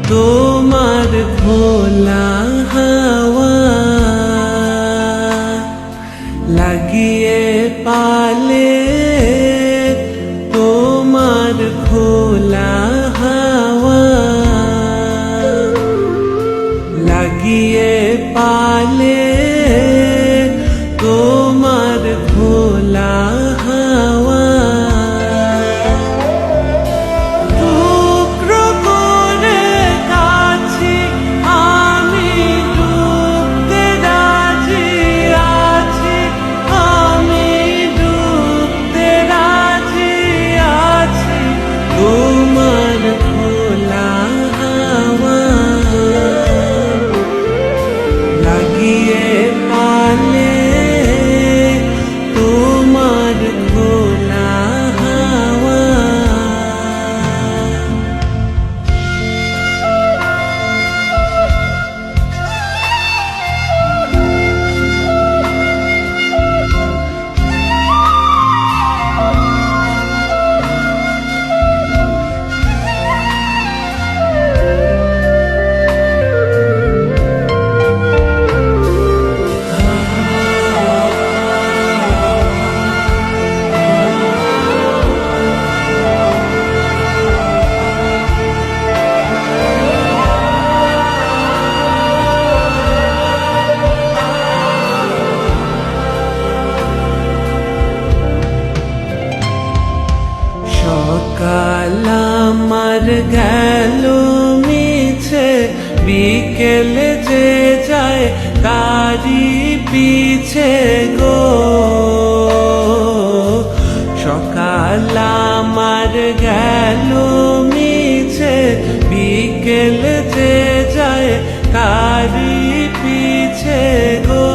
তোমার খোলা হাওয়া লাগিয়ে পালে, তোমার খোলা হাওয়া লাগিয়ে পালে, তোমার খোলা হাওয়া টুকরো করে কাছি আমি, ডুবতে রাজি আছি আমি, ডুবতে রাজি আছি তোমার খোলা হাওয়া লাগিয়ে পালে, তোমার খোলা হাওয়া। সকাল আমার গেল মিছে, বিকেল যে যায় তারি পিছে গো। সকাল আমার গেল মিছে, বিকেল যে যায় তারি পিছে গো।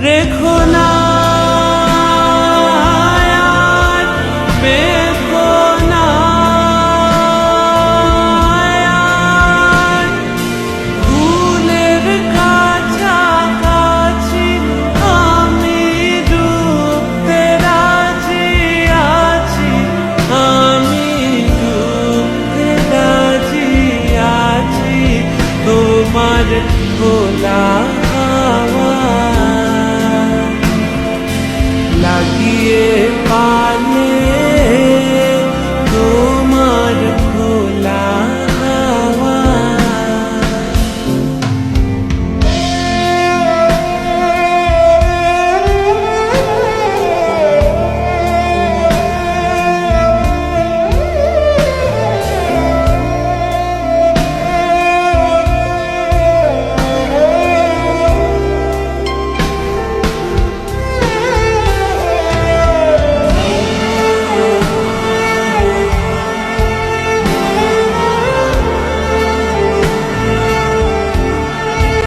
রেখো না তোমার খোলা